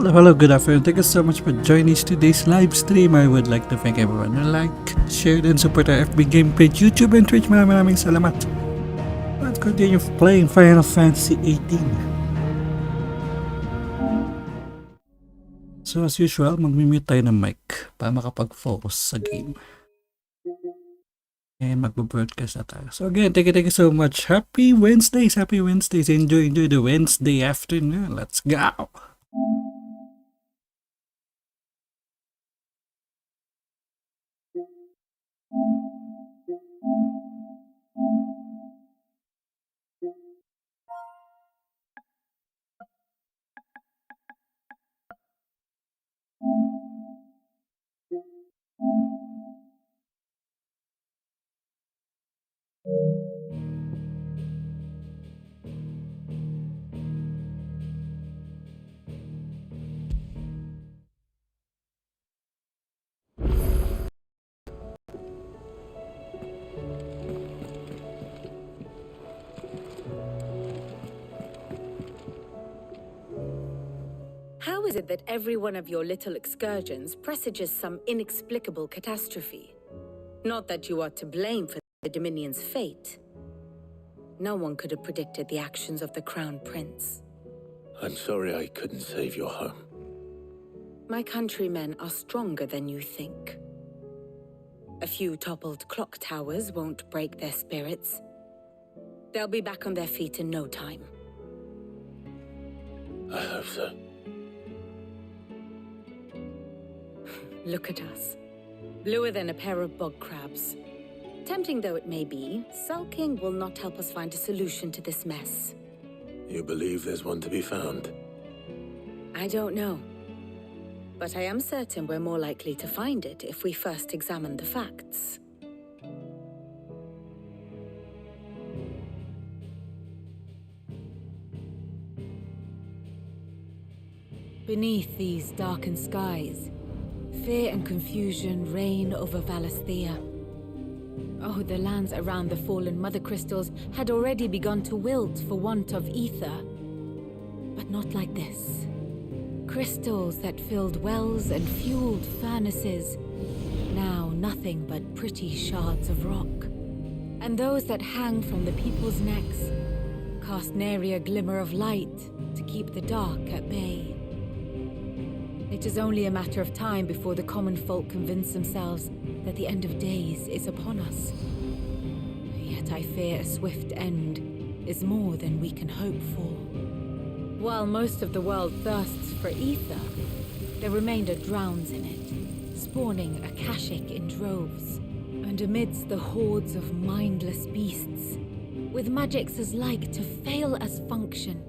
Hello, good afternoon. Thank you so much for joining today's live stream. I would like to thank everyone who like, shared, and support our FB game page, YouTube, and Twitch. Maraming salamat. Let's continue playing Final Fantasy 18. So as usual, mag-mute tayo ng mic para makapag-focus sa game. And mag-broadcast na tayo. So again, thank you so much. Happy Wednesdays! Happy Wednesdays! Enjoy the Wednesday afternoon. Let's go! How is it that every one of your little excursions presages some inexplicable catastrophe? Not that you are to blame for the Dominion's fate. No one could have predicted the actions of the Crown Prince. I'm sorry I couldn't save your home. My countrymen are stronger than you think. A few toppled clock towers won't break their spirits. They'll be back on their feet in no time. I hope so. Look at us. Bluer than a pair of bog crabs. Tempting though it may be, sulking will not help us find a solution to this mess. You believe there's one to be found? I don't know. But I am certain we're more likely to find it if we first examine the facts. Beneath these darkened skies, fear and confusion reign over Valisthea. Oh, the lands around the fallen mother crystals had already begun to wilt for want of ether. But not like this. Crystals that filled wells and fueled furnaces, now nothing but pretty shards of rock. And those that hang from the people's necks cast nary a glimmer of light to keep the dark at bay. It is only a matter of time before the common folk convince themselves that the end of days is upon us. Yet I fear a swift end is more than we can hope for. While most of the world thirsts for ether, the remainder drowns in it, spawning Akashic in droves. And amidst the hordes of mindless beasts, with magics as like to fail as function,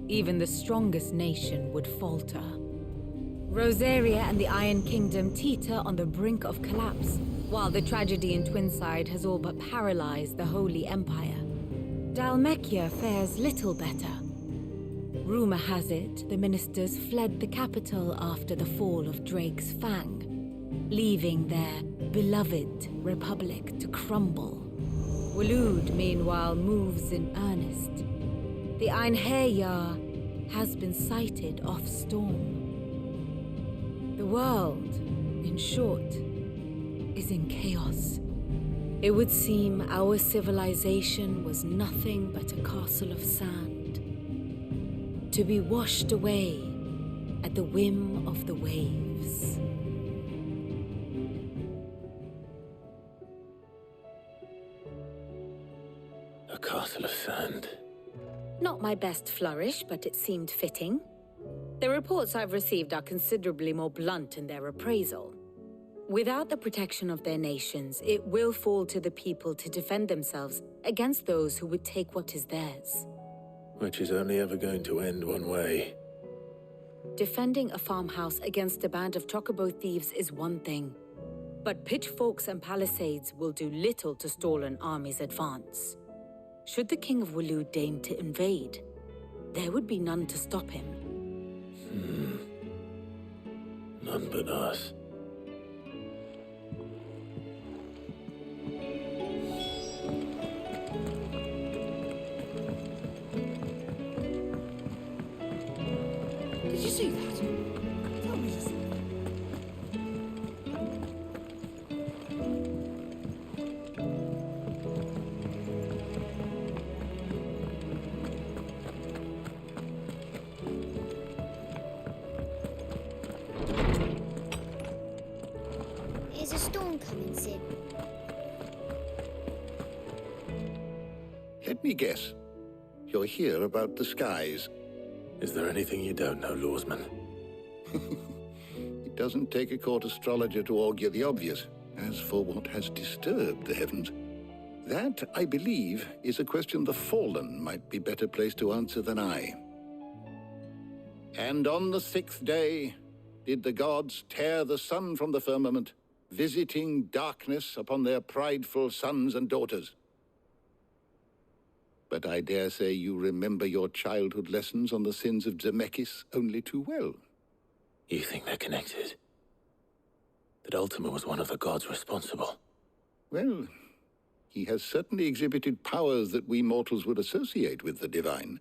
even the strongest nation would falter. Rosaria and the Iron Kingdom teeter on the brink of collapse, while the tragedy in Twinside has all but paralyzed the Holy Empire. Dhalmekia fares little better. Rumor has it the ministers fled the capital after the fall of Drake's Fang, leaving their beloved republic to crumble. Waloed, meanwhile, moves in earnest. The Einherjar has been sighted off storm. The world, in short, is in chaos. It would seem our civilization was nothing but a castle of sand, to be washed away at the whim of the waves. A castle of sand. Not my best flourish, but it seemed fitting. The reports I've received are considerably more blunt in their appraisal. Without the protection of their nations, it will fall to the people to defend themselves against those who would take what is theirs. Which is only ever going to end one way. Defending a farmhouse against a band of chocobo thieves is one thing, but pitchforks and palisades will do little to stall an army's advance. Should the King of Waloed deign to invade, there would be none to stop him. None but us. Did you see that? coming, Sid. Let me guess. You're here about the skies. Is there anything you don't know, Lawsman? It doesn't take a court astrologer to augur the obvious. As for what has disturbed the heavens, that, I believe, is a question the Fallen might be better placed to answer than I. And on the 6th day did the gods tear the sun from the firmament, visiting darkness upon their prideful sons and daughters. But I dare say you remember your childhood lessons on the sins of Zemeckis only too well. You think they're connected? That Ultima was one of the gods responsible? Well, he has certainly exhibited powers that we mortals would associate with the divine.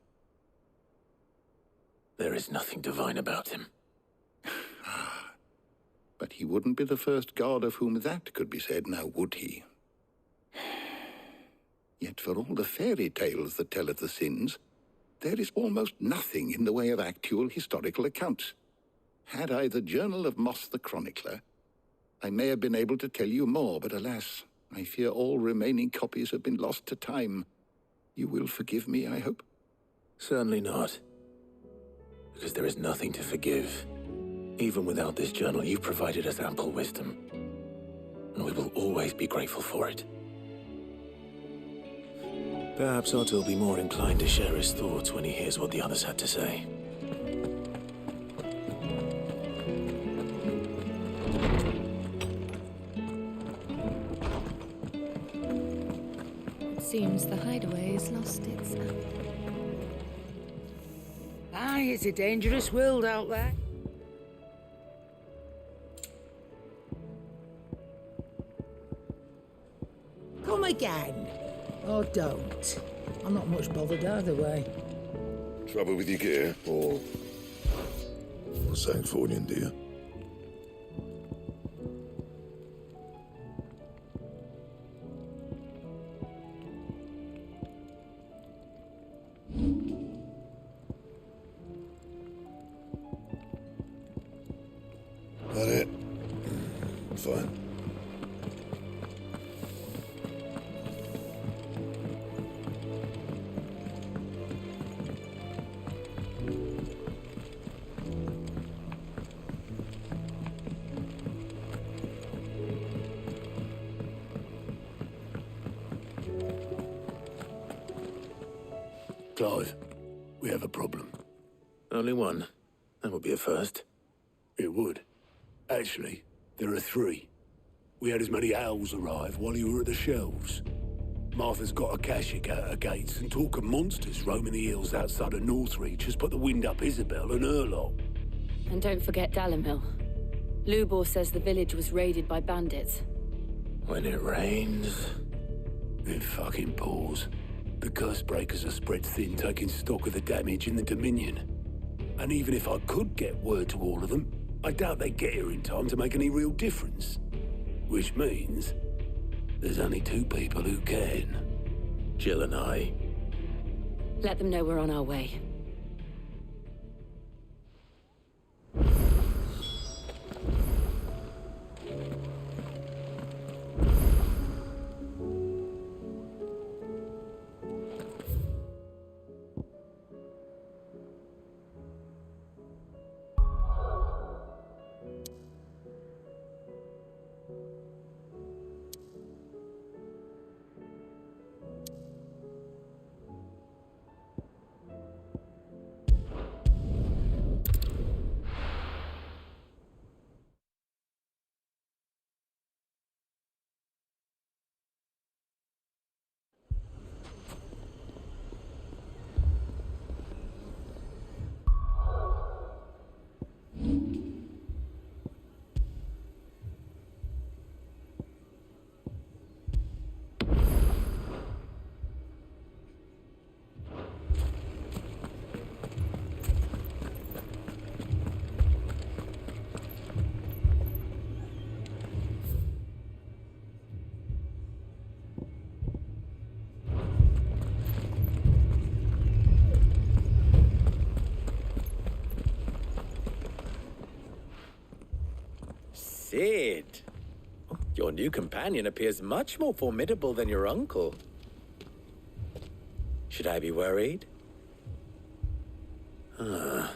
There is nothing divine about him. But he wouldn't be the first god of whom that could be said, now would he? Yet for all the fairy tales that tell of the sins, there is almost nothing in the way of actual historical accounts. Had I the Journal of Moss the Chronicler, I may have been able to tell you more, but alas, I fear all remaining copies have been lost to time. You will forgive me, I hope? Certainly not. Because there is nothing to forgive. Even without this journal, you've provided us ample wisdom. And we will always be grateful for it. Perhaps Otto will be more inclined to share his thoughts when he hears what the others had to say. It seems the hideaway has lost its... Aye, it's a dangerous world out there. Come again. Or don't. I'm not much bothered either way. Trouble with your gear, or something falling, do you? That it? Fine. Clive, we have a problem. Only one? That would be a first. It would. Actually, there are 3. We had as many owls arrive while you were at the shelves. Martha's got a Akashic at her gates, and talk of monsters roaming the hills outside of Northreach has put the wind up Isabel and her lot. And don't forget Dalimil. Lubor says the village was raided by bandits. When it rains... It fucking pours. The curse breakers are spread thin, taking stock of the damage in the Dominion. And even if I could get word to all of them, I doubt they'd get here in time to make any real difference. Which means there's only 2 people who can. Jill and I. Let them know we're on our way. Sid, Your new companion appears much more formidable than your uncle. Should I be worried? You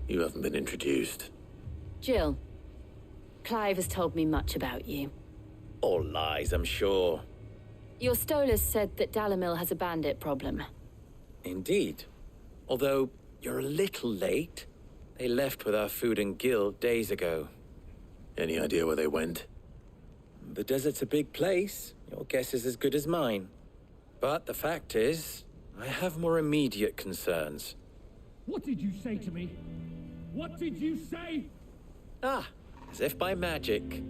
haven't been introduced. Jill, Clive has told me much about you. All lies, I'm sure. Your Stolas said that Dalamil has a bandit problem. Indeed. Although, you're a little late. They left with our food and guild days ago. Any idea where they went? The desert's a big place. Your guess is as good as mine. But the fact is, I have more immediate concerns. What did you say to me? What did you say? Ah, as if by magic.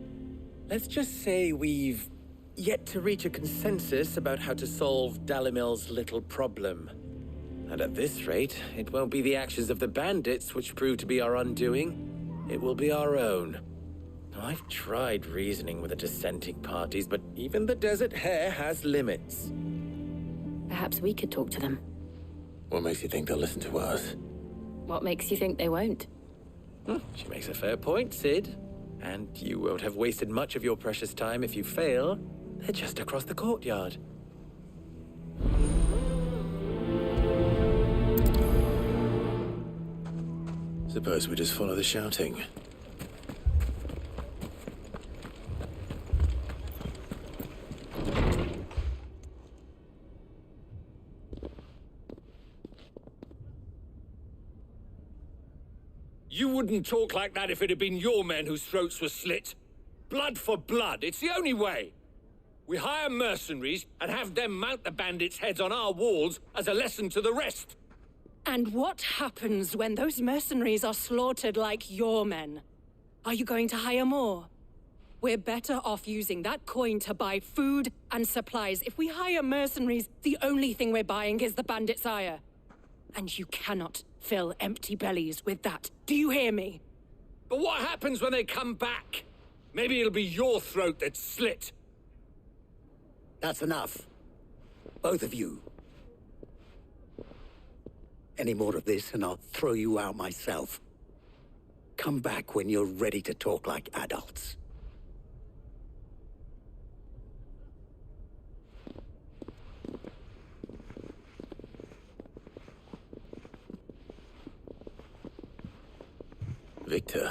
Let's just say we've yet to reach a consensus about how to solve Dalamil's little problem. And at this rate, it won't be the actions of the bandits which prove to be our undoing. It will be our own. Now, I've tried reasoning with the dissenting parties, but even the Desert Hare has limits. Perhaps we could talk to them. What makes you think they'll listen to us? What makes you think they won't? She makes a fair point, Sid. And you won't have wasted much of your precious time if you fail. They're just across the courtyard. Suppose we just follow the shouting. You wouldn't talk like that if it had been your men whose throats were slit. Blood for blood, it's the only way. We hire mercenaries and have them mount the bandits' heads on our walls as a lesson to the rest. And what happens when those mercenaries are slaughtered like your men? Are you going to hire more? We're better off using that coin to buy food and supplies. If we hire mercenaries, the only thing we're buying is the bandit's ire. And you cannot fill empty bellies with that. Do you hear me? But what happens when they come back? Maybe it'll be your throat that's slit. That's enough. Both of you. Any more of this and I'll throw you out myself. Come back when you're ready to talk like adults. Victor.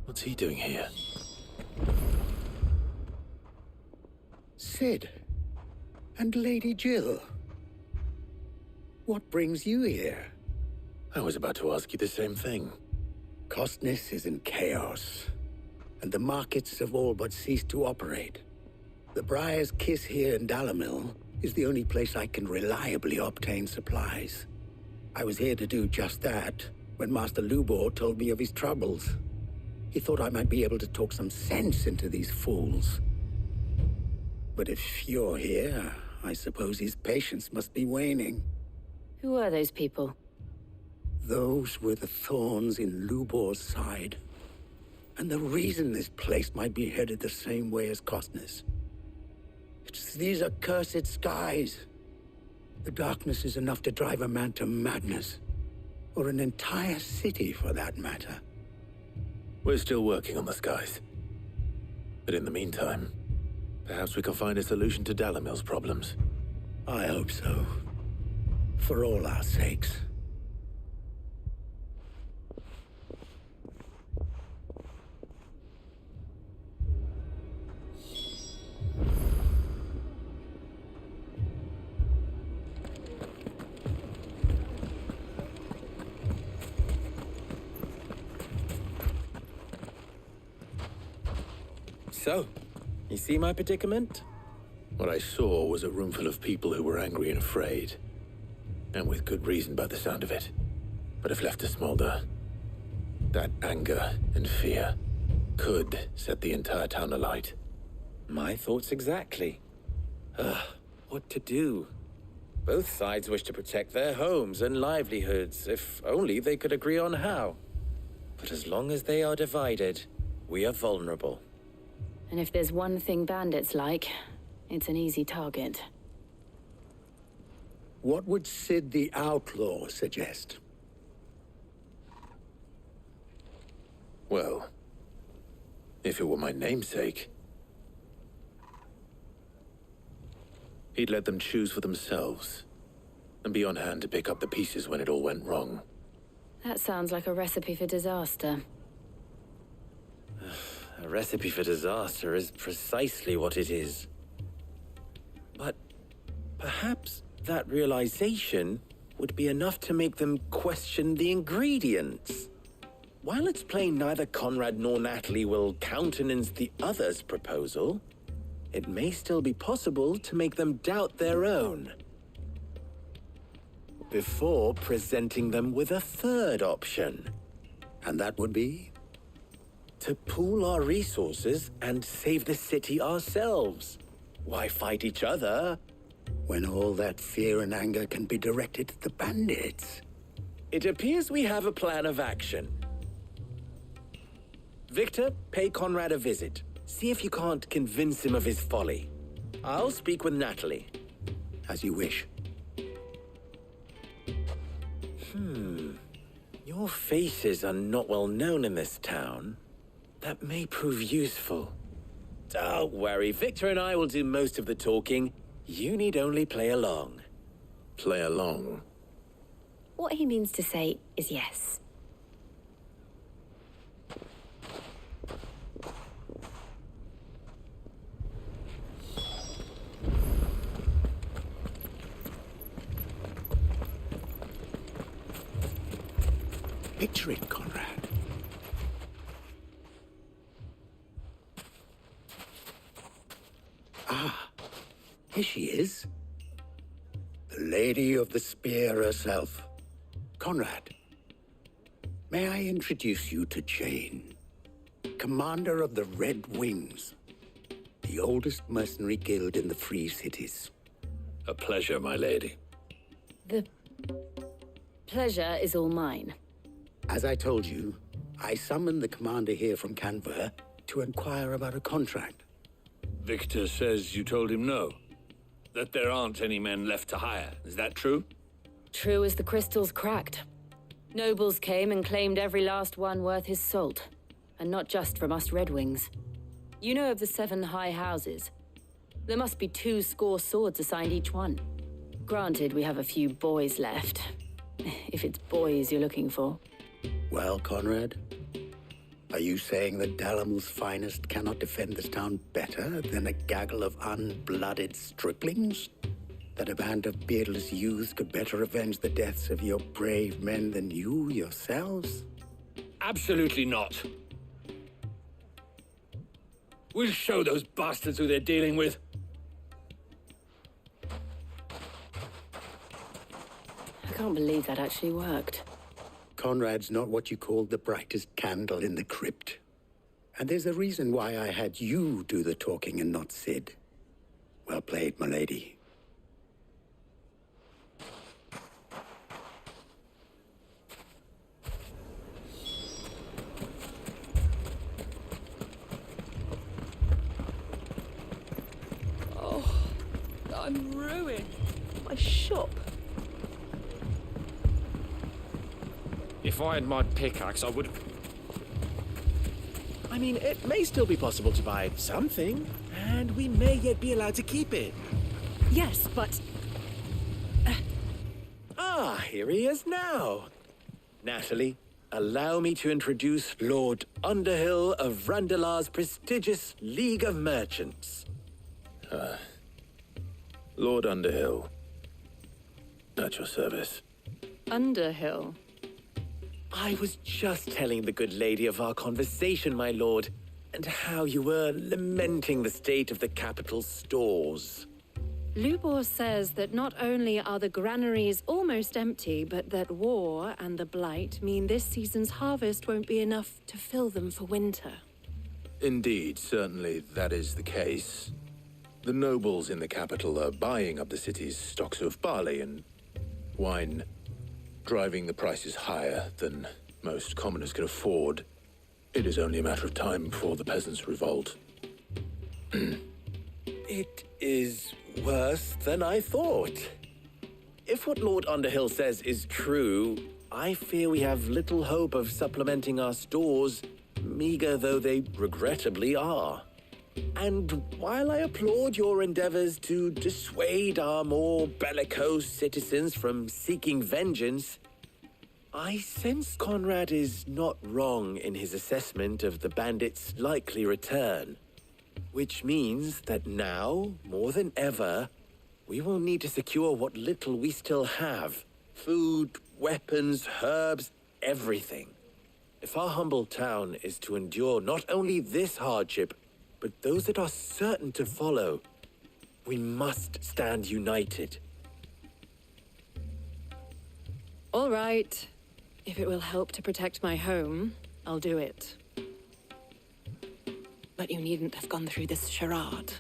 What's he doing here? Sid. And Lady Jill. What brings you here? I was about to ask you the same thing. Costness is in chaos, and the markets have all but ceased to operate. The Briar's Kiss here in Dalamil is the only place I can reliably obtain supplies. I was here to do just that when Master Lubor told me of his troubles. He thought I might be able to talk some sense into these fools. But if you're here, I suppose his patience must be waning. Who are those people? Those were the thorns in Lubor's side. And the reason this place might be headed the same way as Costness. It's these accursed skies. The darkness is enough to drive a man to madness. Or an entire city, for that matter. We're still working on the skies. But in the meantime, perhaps we can find a solution to Dalamil's problems. I hope so. For all our sakes. So, you see my predicament? What I saw was a room full of people who were angry and afraid. And with good reason by the sound of it. But if left to smolder, that anger and fear could set the entire town alight. My thoughts exactly. What to do? Both sides wish to protect their homes and livelihoods, if only they could agree on how. But as long as they are divided, we are vulnerable. And if there's one thing bandits like, it's an easy target. What would Sid the Outlaw suggest? Well, if it were my namesake, he'd let them choose for themselves and be on hand to pick up the pieces when it all went wrong. That sounds like a recipe for disaster. A recipe for disaster is precisely what it is. But perhaps that realization would be enough to make them question the ingredients. While it's plain neither Conrad nor Natalie will countenance the other's proposal, it may still be possible to make them doubt their own before presenting them with a third option. And that would be? To pool our resources and save the city ourselves. Why fight each other when all that fear and anger can be directed at the bandits? It appears we have a plan of action. Victor, pay Conrad a visit. See if you can't convince him of his folly. I'll speak with Natalie. As you wish. Your faces are not well known in this town. That may prove useful. Don't worry, Victor and I will do most of the talking. You need only play along. Play along? What he means to say is yes. Picture it, Conrad. Ah, here she is. The Lady of the Spear herself. Conrad, may I introduce you to Jane, commander of the Red Wings, the oldest mercenary guild in the Free Cities. A pleasure, my lady. The pleasure is all mine. As I told you, I summoned the commander here from Canberra to inquire about a contract. Victor says you told him no. That there aren't any men left to hire. Is that true? True as the crystals cracked. Nobles came and claimed every last one worth his salt. And not just from us Red Wings. You know of the 7 high houses. There must be 2 swords assigned each one. Granted, we have a few boys left. If it's boys you're looking for. Well, Conrad, are you saying that Dalamil's finest cannot defend this town better than a gaggle of unblooded striplings? That a band of beardless youths could better avenge the deaths of your brave men than you yourselves? Absolutely not. We'll show those bastards who they're dealing with. I can't believe that actually worked. Conrad's not what you called the brightest candle in the crypt. And there's a reason why I had you do the talking and not Sid. Well played, my lady. Oh, I'm ruined. My shop. If I had my pickaxe, I would... I mean, it may still be possible to buy something, and we may yet be allowed to keep it. Yes, but... Ah, here he is now. Natalie, allow me to introduce Lord Underhill of Randalar's prestigious League of Merchants. Lord Underhill. At your service. Underhill? I was just telling the good lady of our conversation, my lord, and how you were lamenting the state of the capital's stores. Lubor says that not only are the granaries almost empty, but that war and the Blight mean this season's harvest won't be enough to fill them for winter. Indeed, certainly that is the case. The nobles in the capital are buying up the city's stocks of barley and wine, driving the prices higher than most commoners can afford. It is only a matter of time before the peasants revolt. It is worse than I thought. If what Lord Underhill says is true, I fear we have little hope of supplementing our stores meager though they regrettably are. And while I applaud your endeavors to dissuade our more bellicose citizens from seeking vengeance, I sense Conrad is not wrong in his assessment of the bandits' likely return. Which means that now, more than ever, we will need to secure what little we still have. Food, weapons, herbs, everything. If our humble town is to endure not only this hardship, but those that are certain to follow, we must stand united. All right. If it will help to protect my home, I'll do it. But you needn't have gone through this charade.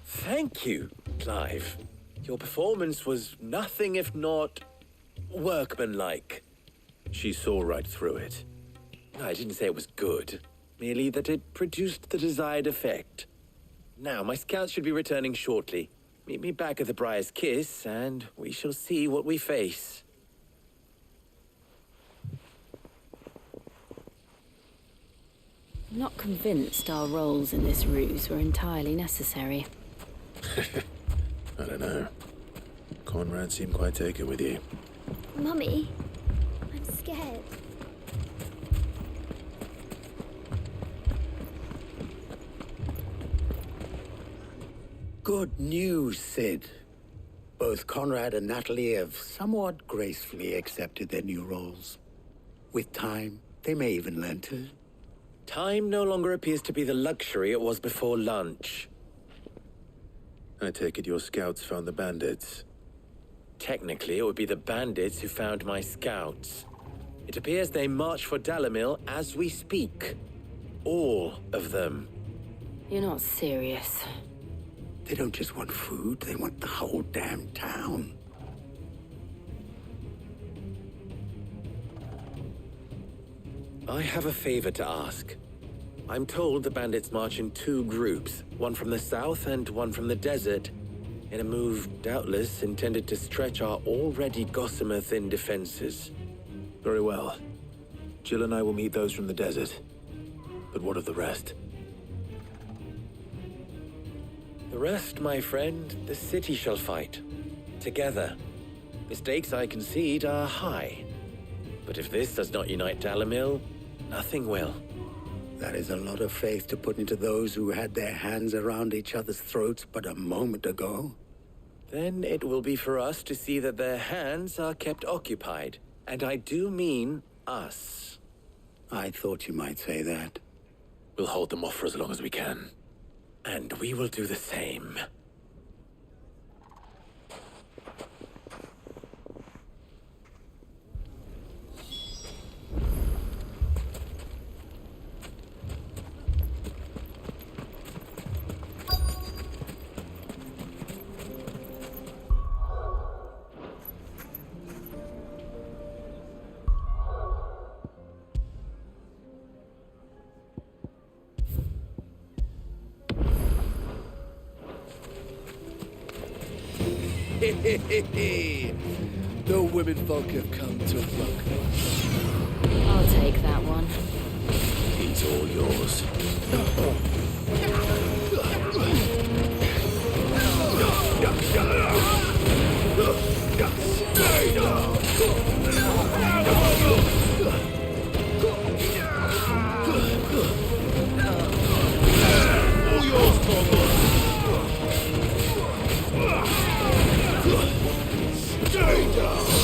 Thank you, Clive. Your performance was nothing if not workmanlike. She saw right through it. I didn't say it was good, merely that it produced the desired effect. Now, my scouts should be returning shortly. Meet me back at the Briar's Kiss, and we shall see what we face. I'm not convinced our roles in this ruse were entirely necessary. I don't know. Conrad seemed quite taken with you. Mummy, I'm scared. Good news, Sid. Both Conrad and Natalie have somewhat gracefully accepted their new roles. With time, they may even learn to. Time no longer appears to be the luxury it was before lunch. I take it your scouts found the bandits. Technically, it would be the bandits who found my scouts. It appears they march for Dalimil as we speak. All of them. You're not serious. They don't just want food, they want the whole damn town. I have a favor to ask. I'm told the bandits march in two groups, one from the south and one from the desert, in a move doubtless intended to stretch our already gossamer-thin defenses. Very well. Jill and I will meet those from the desert. But what of the rest? The rest, my friend, the city shall fight. Together. The stakes, I concede, are high. But if this does not unite Dalimil, nothing will. That is a lot of faith to put into those who had their hands around each other's throats but a moment ago. Then it will be for us to see that their hands are kept occupied. And I do mean us. I thought you might say that. We'll hold them off for as long as we can. And we will do the same. The women folk have come to welcome us. I'll take that one. He's all yours. All yours, Thomas. Stay down!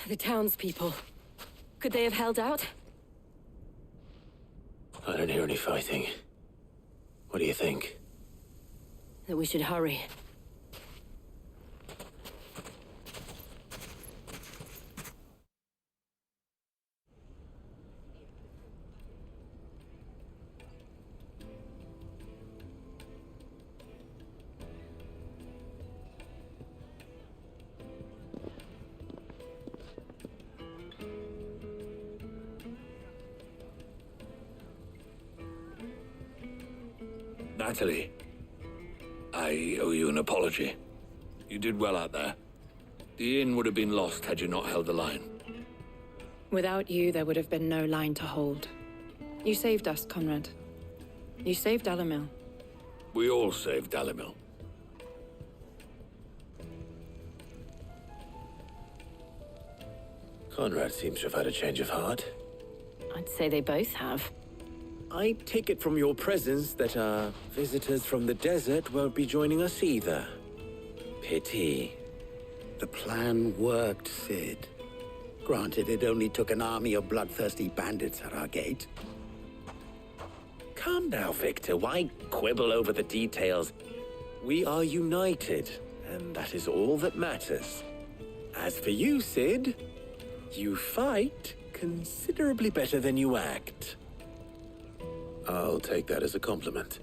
The townspeople. Could they have held out? I don't hear any fighting. What do you think? That we should hurry. Natalie, I owe you an apology. You did well out there. The inn would have been lost had you not held the line. Without you, there would have been no line to hold. You saved us, Conrad. You saved Dalimil. We all saved Dalimil. Conrad seems to have had a change of heart. I'd say they both have. I take it from your presence that our visitors from the desert won't be joining us either. Pity. The plan worked, Sid. Granted, it only took an army of bloodthirsty bandits at our gate. Calm now, Victor. Why quibble over the details? We are united, and that is all that matters. As for you, Sid, you fight considerably better than you act. I'll take that as a compliment.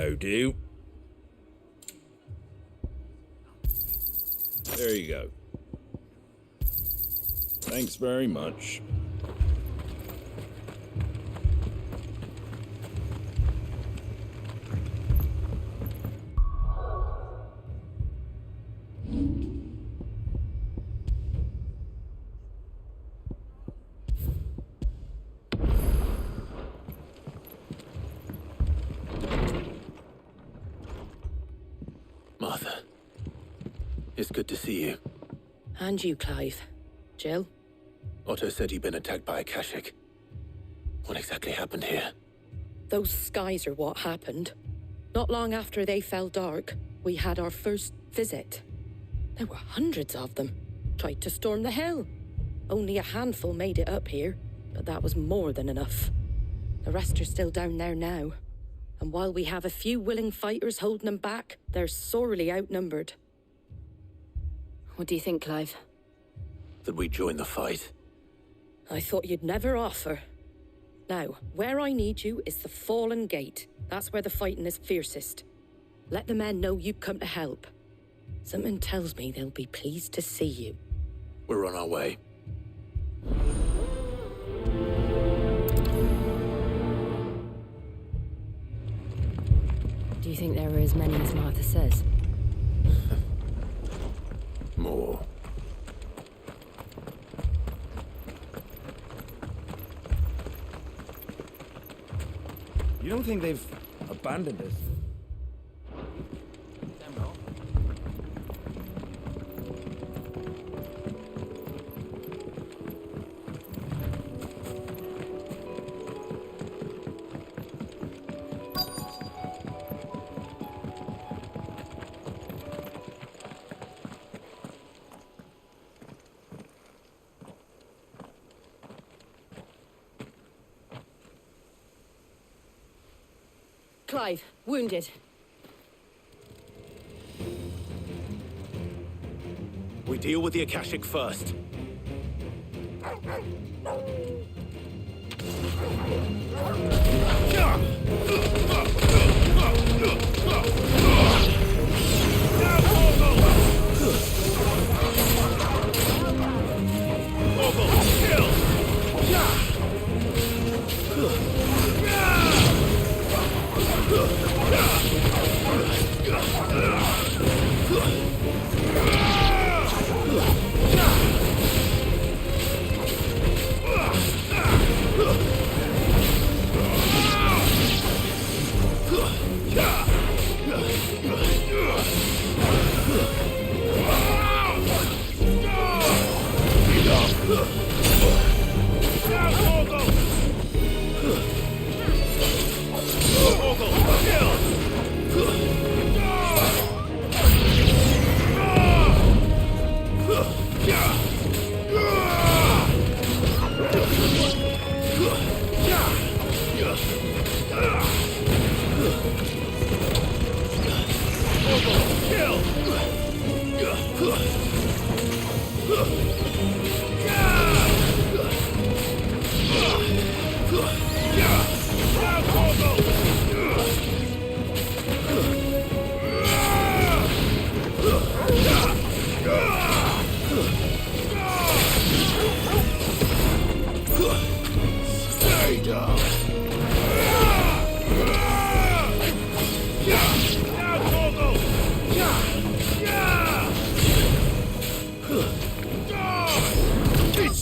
How do? There you go. Thanks very much. Martha, it's good to see you. And you, Clive. Jill? Otto said you'd been attacked by a Kashik. What exactly happened here? Those skies are what happened. Not long after they fell dark, we had our first visit. There were hundreds of them. Tried to storm the hill. Only a handful made it up here, but that was more than enough. The rest are still down there now. And while we have a few willing fighters holding them back, they're sorely outnumbered. What do you think, Clive? That we join the fight? I thought you'd never offer. Now, where I need you is the Fallen Gate. That's where the fighting is fiercest. Let the men know you've come to help. Something tells me they'll be pleased to see you. We're on our way. Do you think there are as many as Martha says? More. You don't think they've abandoned us? Clive, wounded. We deal with the Akashic first.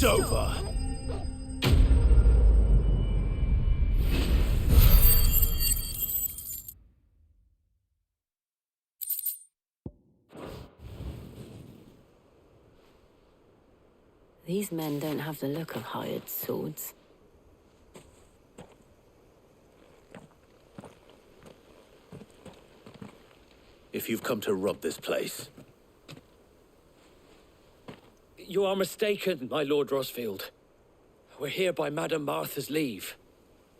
It's over. These men don't have the look of hired swords. If you've come to rob this place, You are mistaken, my Lord Rosfield. We're here by Madame Martha's leave.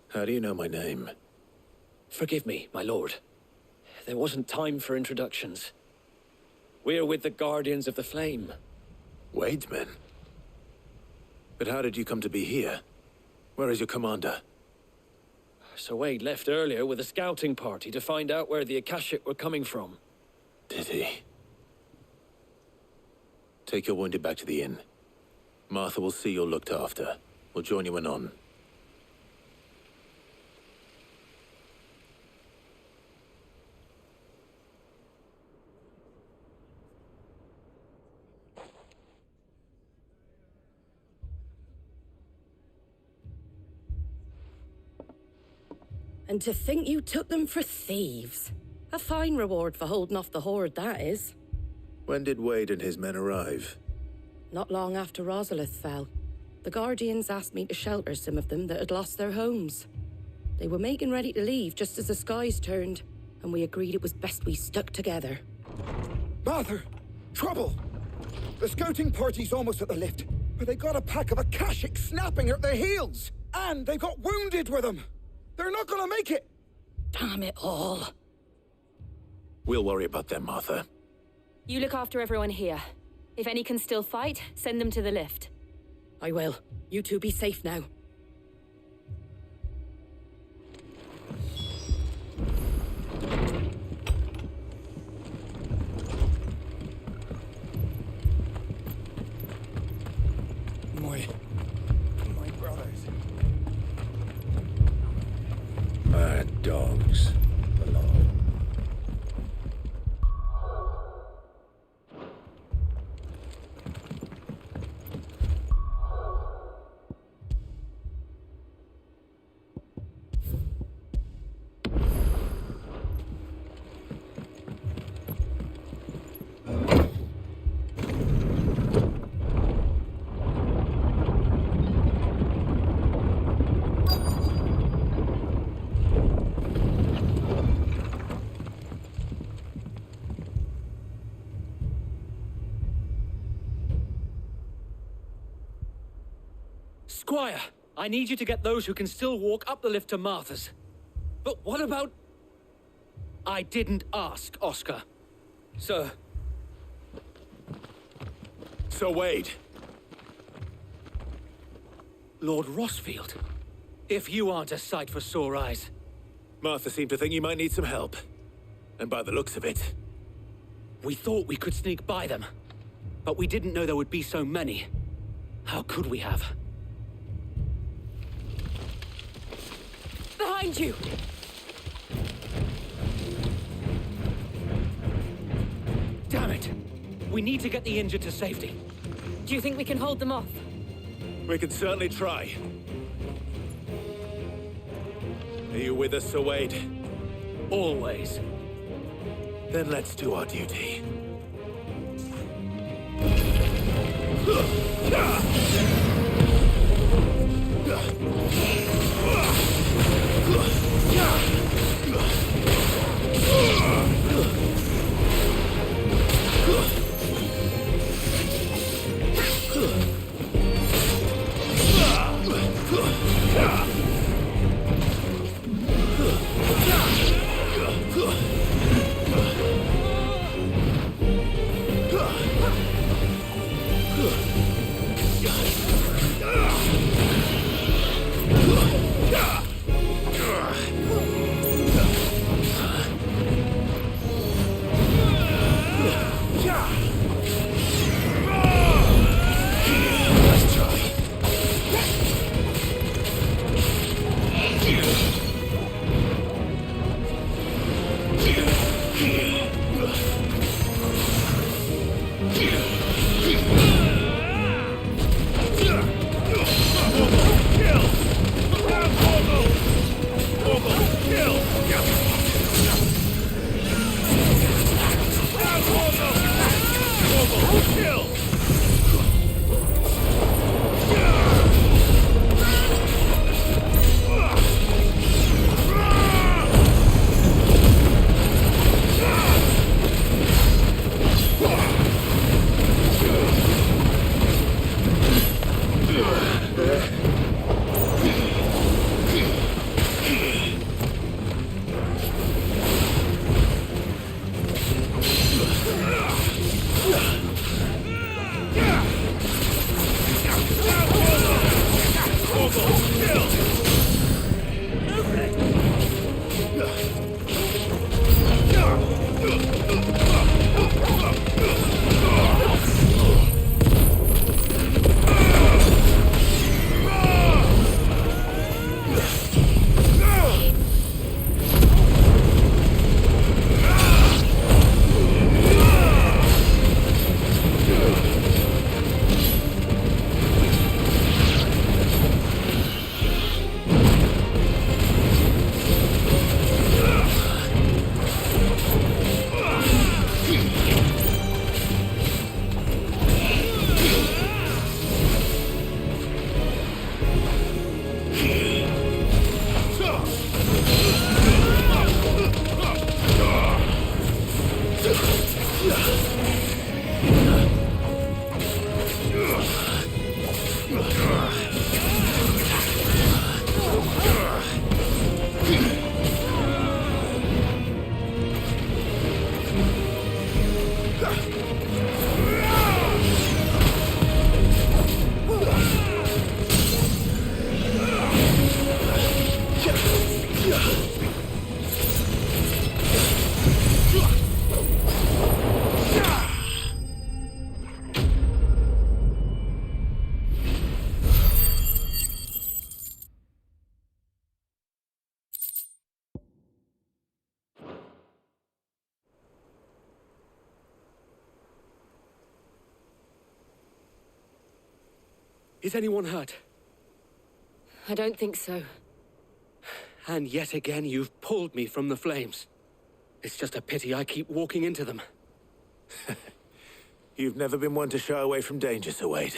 how do you know my name? Forgive me, my lord. There wasn't time for introductions. We're with the Guardians of the Flame. Wade's men? But how did you come to be here? Where is your commander? So Wade left earlier with a scouting party to find out where the Akashic were coming from. Did he? Take your wounded back to the inn. Martha will see you're looked after. We'll join you anon. And to think you took them for thieves. A fine reward for holding off the horde, that is. When did Wade and his men arrive? Not long after Rosalith fell. The Guardians asked me to shelter some of them that had lost their homes. They were making ready to leave just as the skies turned, and we agreed it was best we stuck together. Martha! Trouble! The scouting party's almost at the lift, but they got a pack of Akashic snapping at their heels! And they got wounded with them! They're not gonna make it! Damn it all. We'll worry about them, Martha. You look after everyone here. If any can still fight, send them to the lift. I will. You two be safe now. My brothers. Mad dogs. Squire, I need you to get those who can still walk up the lift to Martha's. But what about... I didn't ask, Oscar. Sir. Sir Wade. Lord Rossfield. If you aren't a sight for sore eyes. Martha seemed to think you might need some help. And by the looks of it... We thought we could sneak by them. But we didn't know there would be so many. How could we have? Behind you! Damn it! We need to get the injured to safety. Do you think we can hold them off? We can certainly try. Are you with us, Sir Wade? Always. Then let's do our duty. Is anyone hurt? I don't think so. And yet again, you've pulled me from the flames. It's just a pity I keep walking into them. You've never been one to shy away from danger, Sir Wade.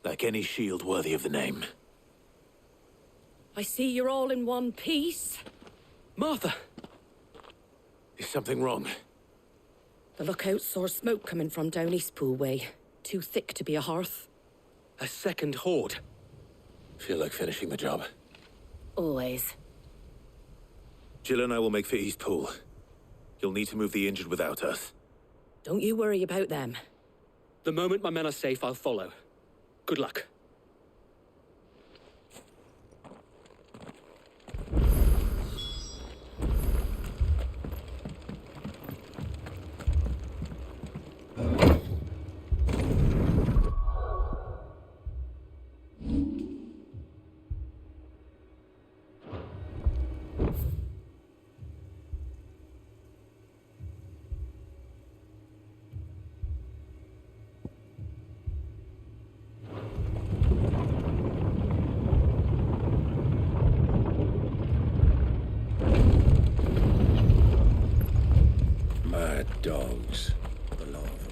Like any shield worthy of the name. I see you're all in one piece. Martha! Is something wrong? The lookout saw smoke coming from down Eastpool way. Too thick to be a hearth. A second horde. Feel like finishing the job. Always. Jill and I will make for Eastpool. You'll need to move the injured without us. Don't you worry about them. The moment my men are safe, I'll follow. Good luck. Mad dogs. The lot of them.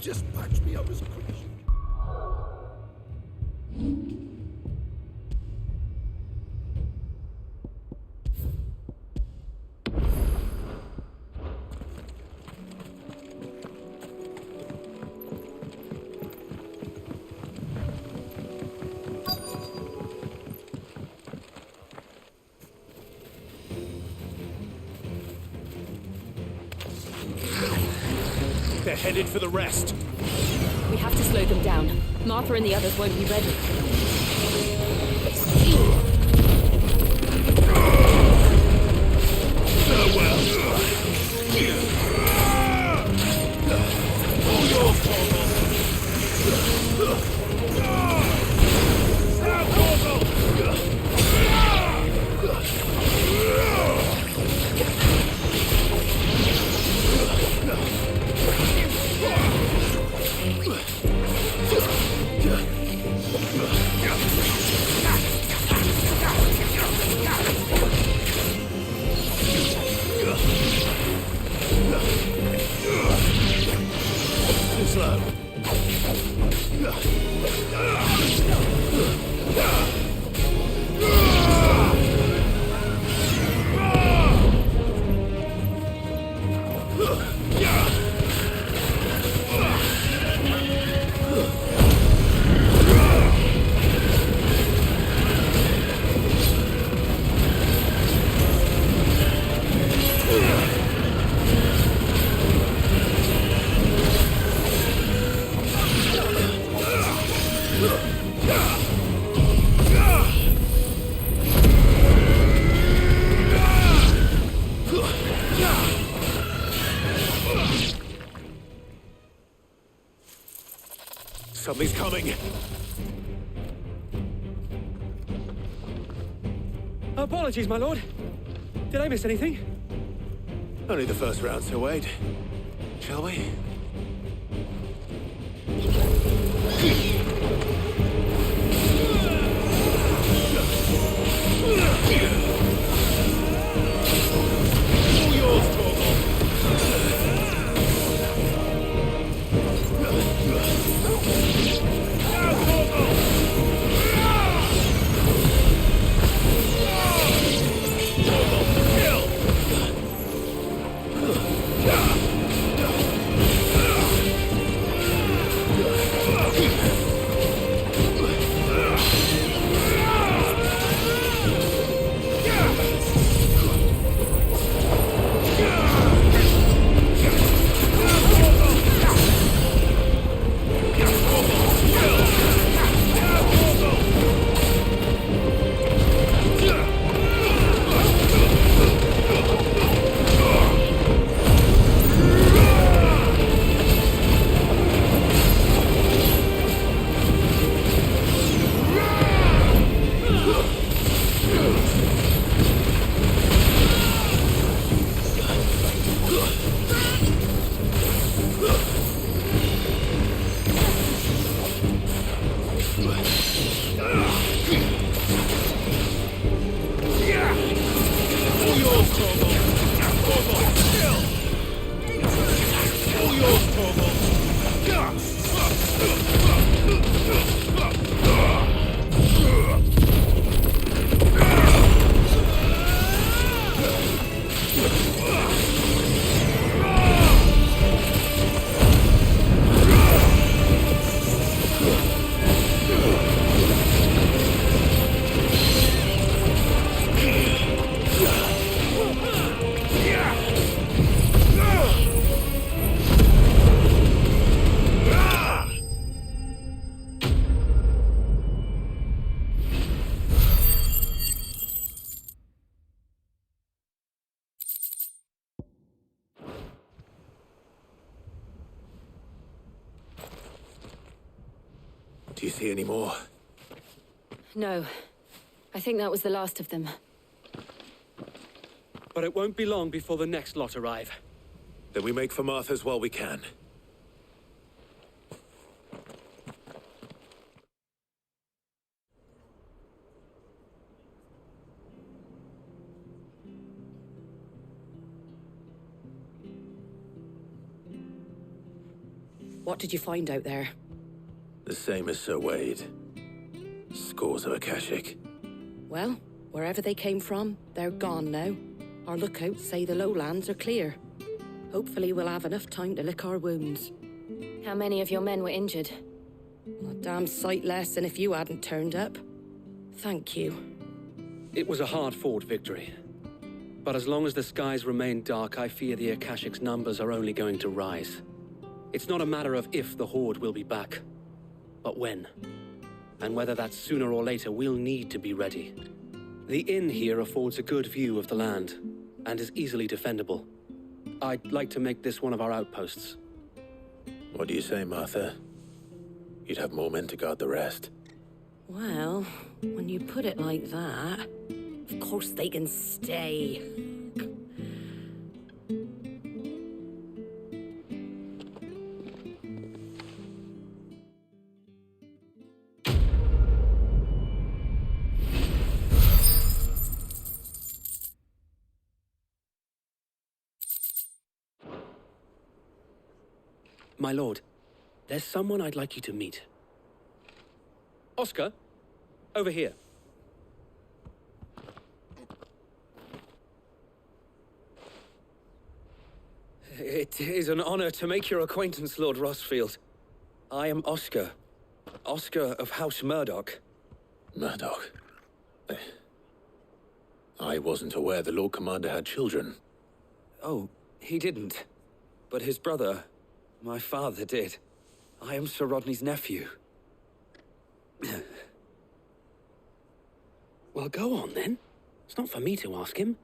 Just patch me up as quick as you can. They're headed for the rest. We have to slow them down. Martha and the others won't be ready. Something's coming. Apologies, my lord. Did I miss anything? Only the first round, Sir Wade. Shall we? All yours, Torgal. Kill! Do you see any more? No. I think that was the last of them. But it won't be long before the next lot arrive. Then we make for Martha's while we can. What did you find out there? The same as Sir Wade. Scores of Akashic. Well, wherever they came from, they're gone now. Our lookouts say the lowlands are clear. Hopefully we'll have enough time to lick our wounds. How many of your men were injured? A damn sight less than if you hadn't turned up. Thank you. It was a hard-fought victory. But as long as the skies remain dark, I fear the Akashic's numbers are only going to rise. It's not a matter of if the Horde will be back, but when. And whether that's sooner or later, we'll need to be ready. The inn here affords a good view of the land, and is easily defendable. I'd like to make this one of our outposts. What do you say, Martha? You'd have more men to guard the rest. Well, when you put it like that, of course they can stay. My lord, there's someone I'd like you to meet. Oscar, over here. It is an honor to make your acquaintance, Lord Rossfield. I am Oscar. Oscar of House Murdoch. Murdoch? I wasn't aware the Lord Commander had children. Oh, he didn't. But his brother, my father, did. I am Sir Rodney's nephew. Well, go on, then. It's not for me to ask him.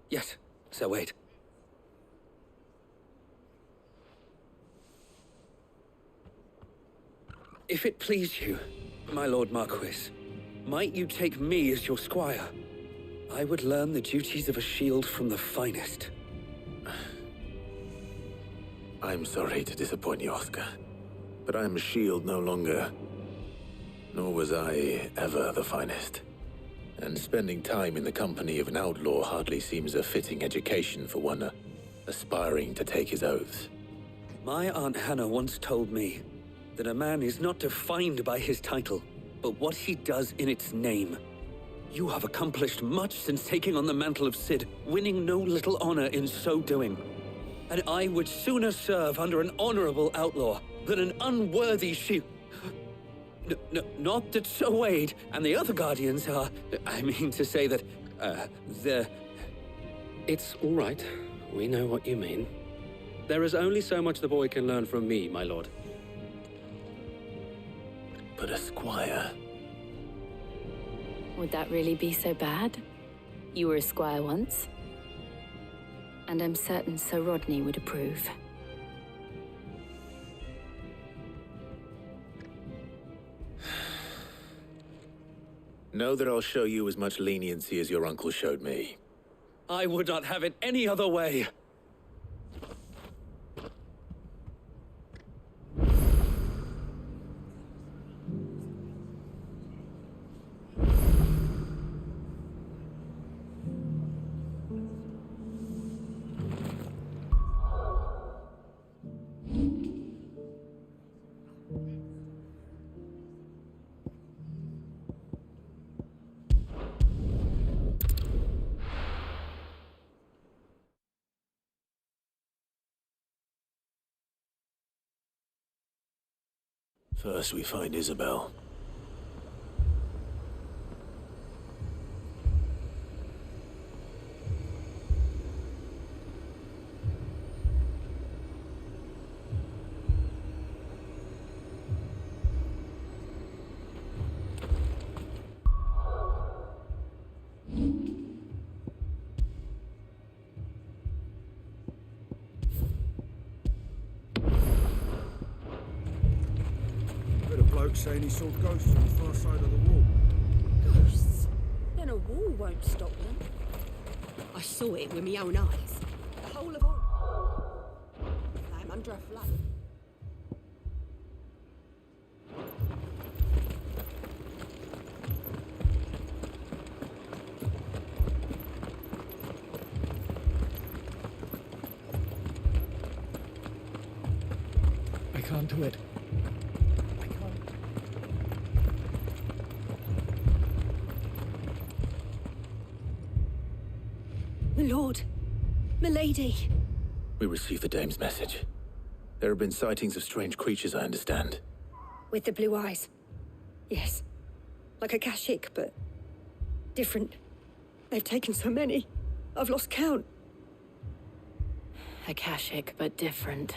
Yes, Sir Wade. If it please you, my Lord Marquis, might you take me as your squire? I would learn the duties of a shield from the finest. I'm sorry to disappoint you, Oscar, but I'm a shield no longer. Nor was I ever the finest. And spending time in the company of an outlaw hardly seems a fitting education for one aspiring to take his oaths. My Aunt Hannah once told me that a man is not defined by his title, but what he does in its name. You have accomplished much since taking on the mantle of Cid, winning no little honor in so doing. And I would sooner serve under an honorable outlaw than an unworthy shield. Not that Sir Wade and the other Guardians are... I mean to say that, It's all right. We know what you mean. There is only so much the boy can learn from me, my lord. But a squire... Would that really be so bad? You were a squire once. And I'm certain Sir Rodney would approve. Know that I'll show you as much leniency as your uncle showed me. I would not have it any other way. First we find Isabel. folks saying he saw ghosts on the far side of the wall. Ghosts? Then a wall won't stop them. I saw it with my own eyes. The whole of all. I'm under a flood. I can't do it. My lord. Milady. We received the dame's message. There have been sightings of strange creatures, I understand. With the blue eyes. Yes. Like a Kashik, but different. They've taken so many. I've lost count. Akashic, but different.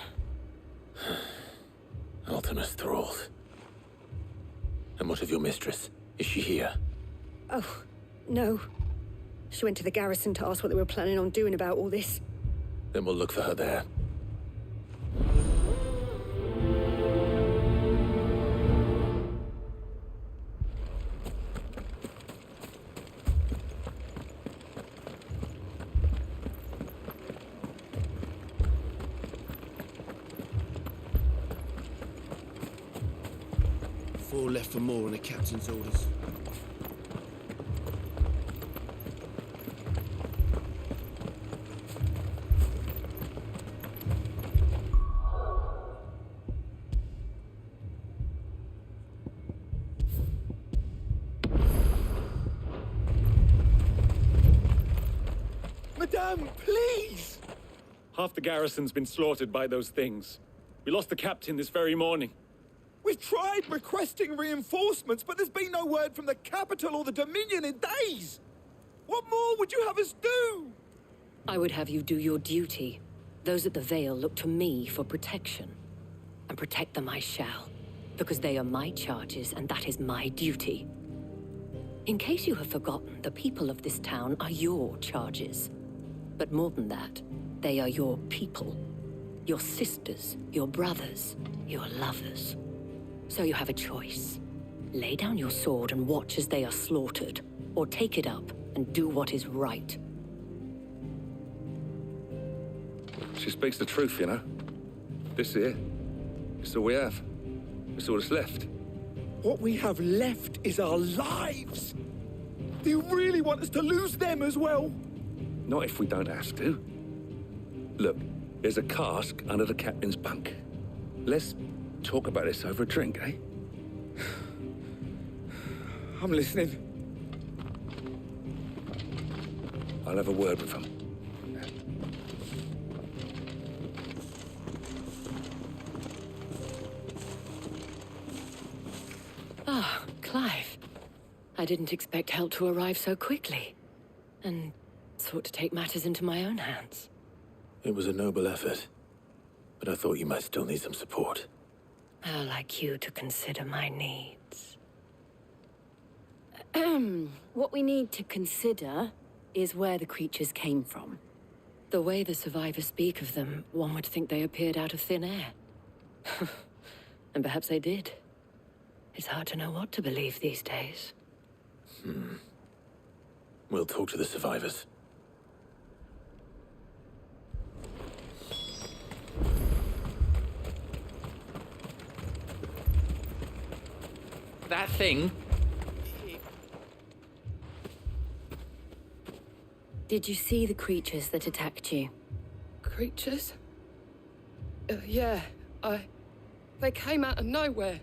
Ultimus thralls. And what of your mistress? Is she here? Oh, no. She went to the garrison to ask what they were planning on doing about all this. Then we'll look for her there. Four left for more on the captain's orders. Madame, please! Half the garrison's been slaughtered by those things. We lost the captain this very morning. We've tried requesting reinforcements, but there's been no word from the capital or the Dominion in days! What more would you have us do? I would have you do your duty. Those at the Vale look to me for protection. And protect them I shall. Because they are my charges, and that is my duty. In case you have forgotten, the people of this town are your charges. But more than that, they are your people. Your sisters, your brothers, your lovers. So you have a choice. Lay down your sword and watch as they are slaughtered, or take it up and do what is right. She speaks the truth, you know. This here, it's all we have. It's all that's left. What we have left is our lives! Do you really want us to lose them as well? Not if we don't have to. Look, there's a cask under the captain's bunk. Let's talk about this over a drink, eh? I'm listening. I'll have a word with him. Ah, Clive. I didn't expect help to arrive so quickly. And sought to take matters into my own hands. It was a noble effort, but I thought you might still need some support. How like you to consider my needs. What we need to consider is where the creatures came from. The way the survivors speak of them, one would think they appeared out of thin air. And perhaps they did. It's hard to know what to believe these days. We'll talk to the survivors. That thing? Did you see the creatures that attacked you? Creatures? Yeah, They came out of nowhere.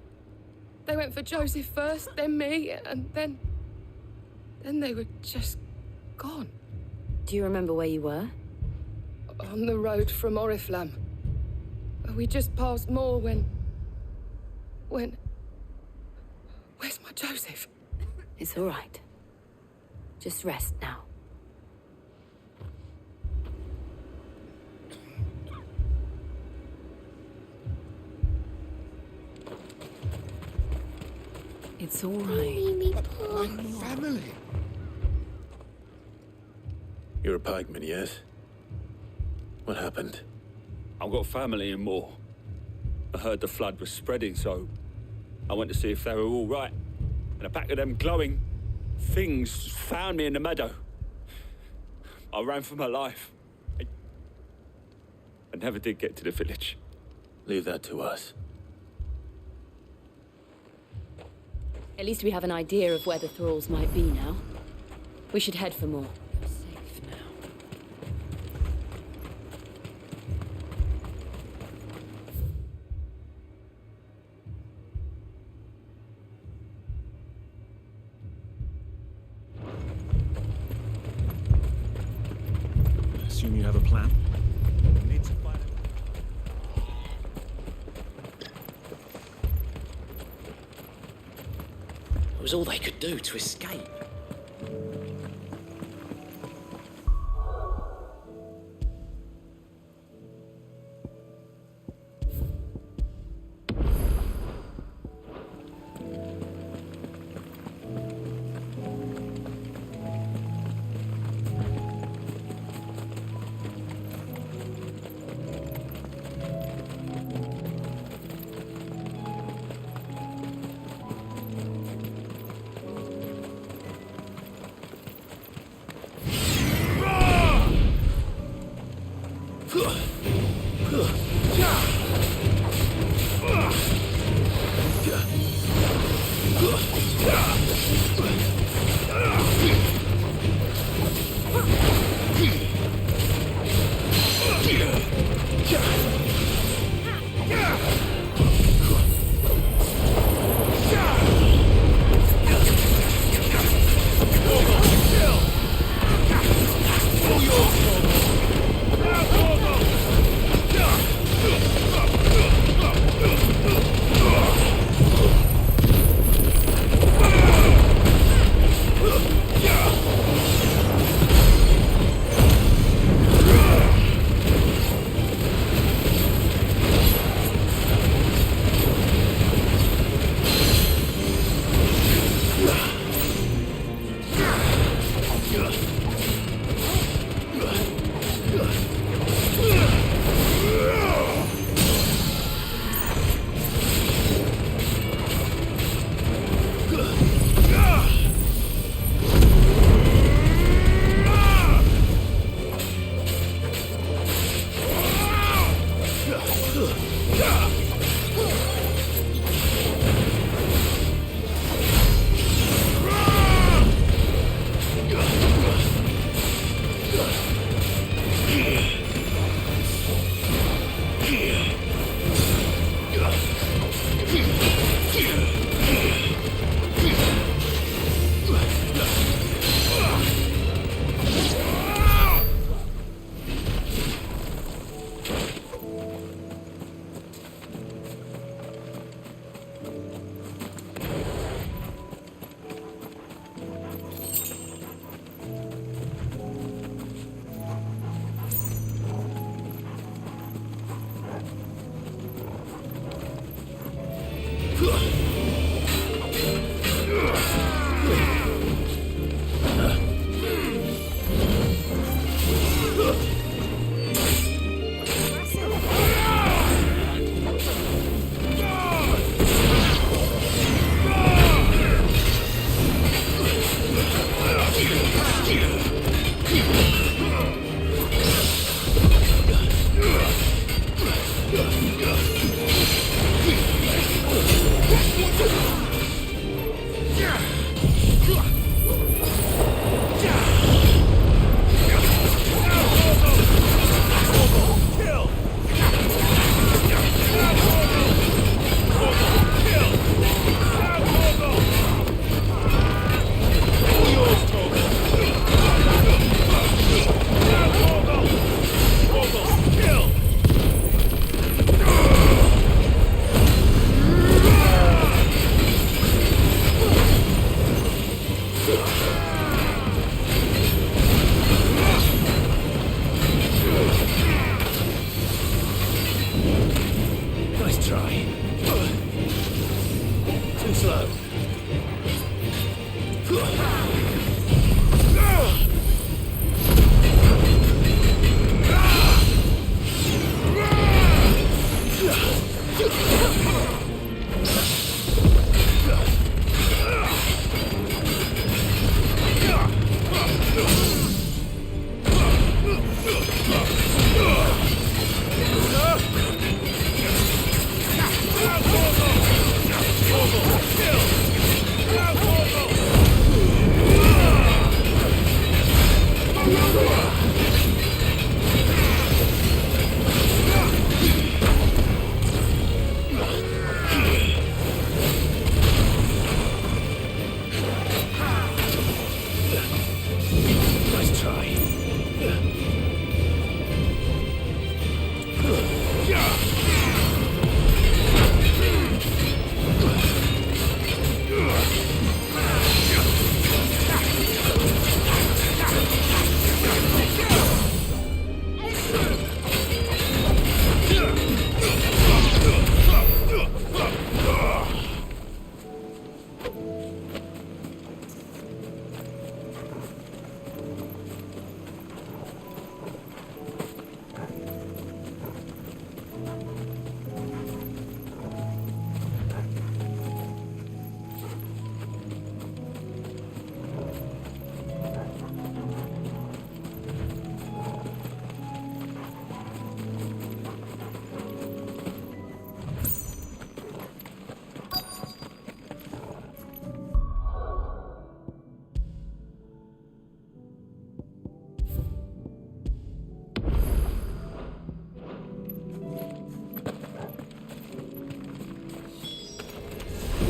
They went for Joseph first, then me, and then they were just gone. Do you remember where you were? On the road from Oriflamme. We just passed Moor when... Where's my Joseph? It's all right. Just rest now. It's all right. My family. You're a pikeman, yes? What happened? I've got family in Moor. I heard the flood was spreading, so I went to see if they were all right, and a pack of them glowing things found me in the meadow. I ran for my life. I never did get to the village. Leave that to us. At least we have an idea of where the thralls might be now. We should head for more. Safe now. Assume you have a plan? Need to find It was all they could do to escape. Nice try.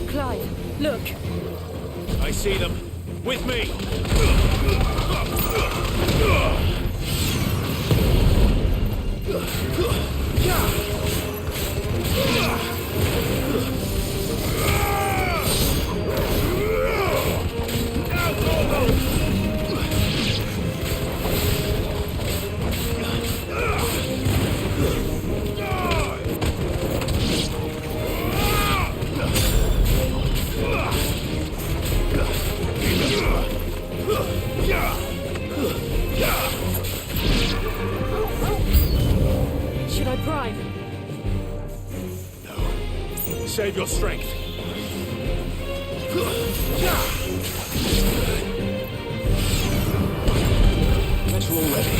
Clive, look. I see them. With me. Should I bribe? Save your strength. Better already.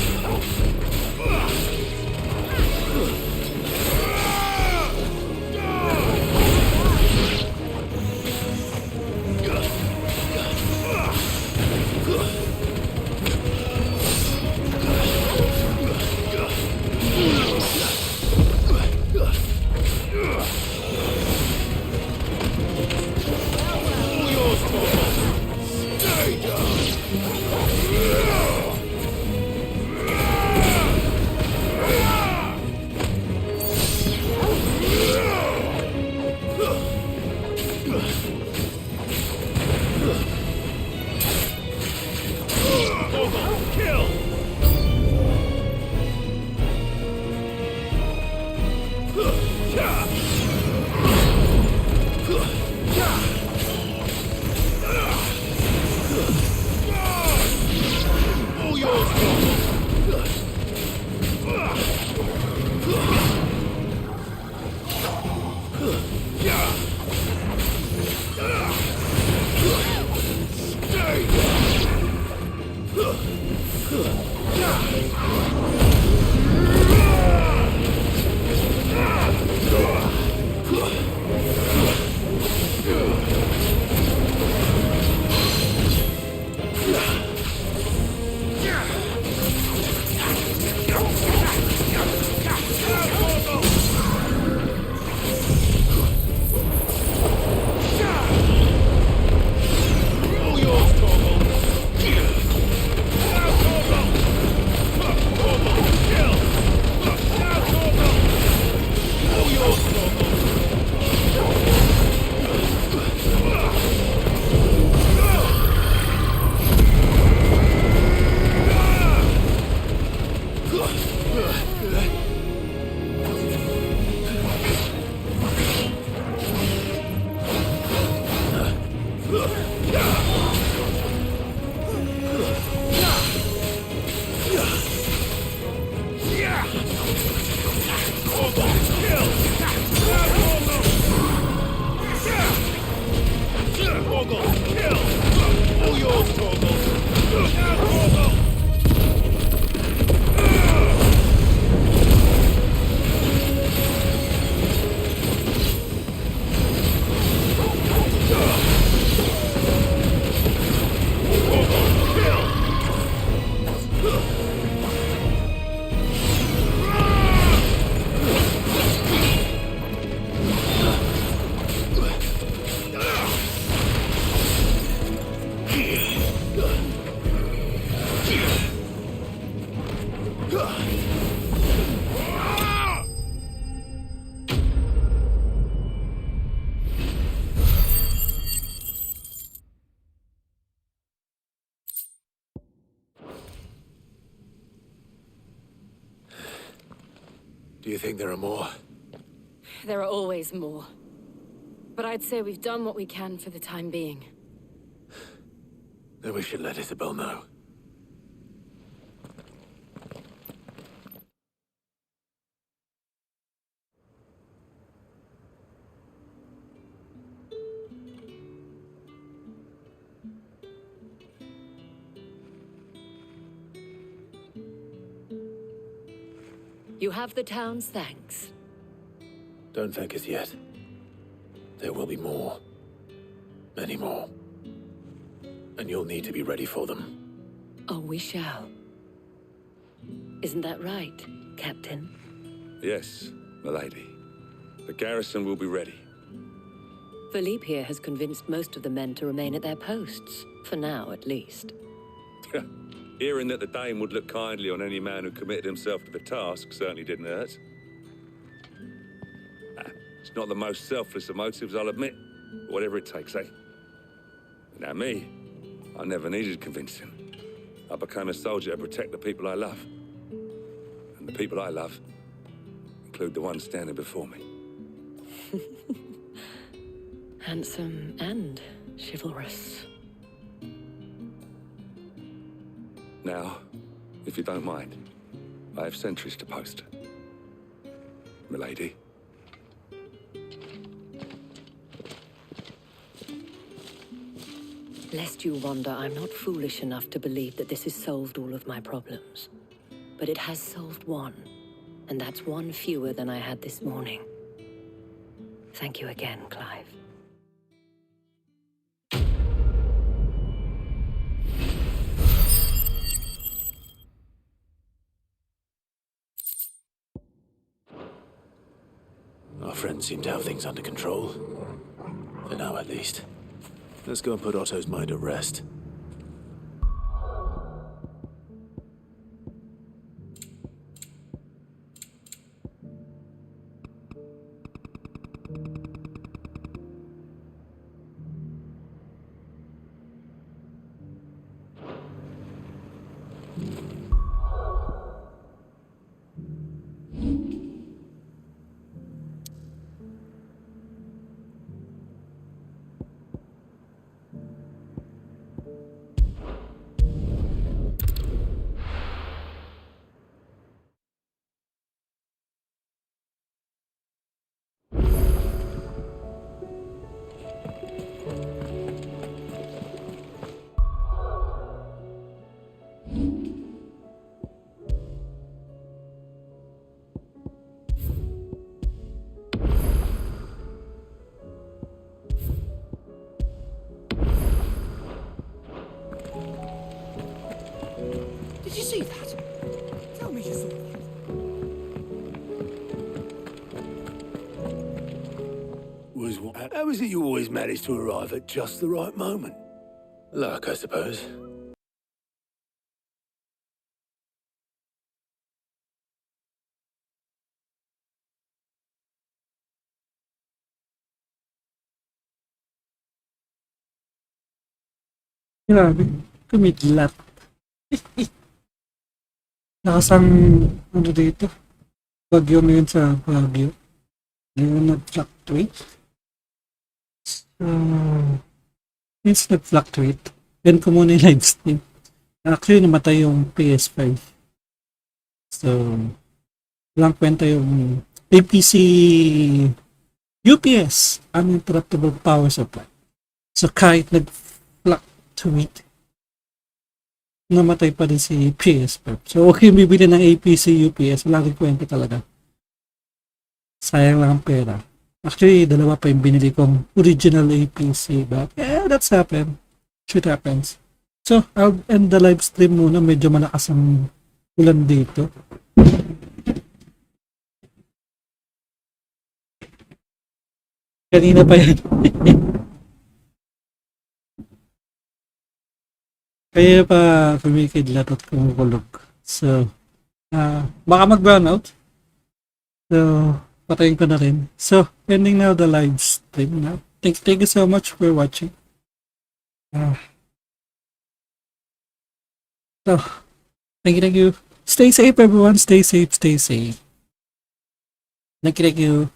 All yours, Torvald. Do you think there are more? There are always more. But I'd say we've done what we can for the time being. Then we should let Isabel know. You have the town's thanks. Don't thank us yet. There will be more. Many more. And you'll need to be ready for them. Oh, we shall. Isn't that right, Captain? Yes, milady. The garrison will be ready. Philippe here has convinced most of the men to remain at their posts. For now, at least. Hearing that the Dane would look kindly on any man who committed himself to the task certainly didn't hurt. It's not the most selfless of motives, I'll admit. But whatever it takes, eh? Now me, I never needed convincing. I became a soldier to protect the people I love. And the people I love include the ones standing before me. Handsome and chivalrous. Now, if you don't mind, I have sentries to post. Milady. Lest you wonder, I'm not foolish enough to believe that this has solved all of my problems. But it has solved one, and that's one fewer than I had this morning. Thank you again, Clive. Our friends seem to have things under control. For now, at least. Let's go and put Otto's mind at rest. Did you see that? Tell me you saw that. How is it you always manage to arrive at just the right moment? Luck, I suppose. Grabe, kumidlat. Nakasang, ano dito, bagyo na yun sa Baguio. Ngayon nag-fluctuate. Since nag-fluctuate, then ko muna yung live stream. Actually, namatay yung PS5. So, walang kwenta yung APC UPS, uninterruptible power supply. So, kahit nag-fluctuate, namatay pa din si PS5. So, okay bibili ng APC UPS, wala rin kwenta talaga. Sayang lang ang pera. Actually, dalawa pa yung binili kong original APC. But, yeah, that's happened. Shit happens. So, I'll end the live stream muna. Medyo malakas ang ulan dito. Kanina pa yan. Kaya pa kumikidlat at kumukulog. So, baka mag-burnout. So, patayin ko na rin. So, ending now the live stream now. Thank you so much for watching. So, thank you. Stay safe, everyone. Stay safe, stay safe. Thank you.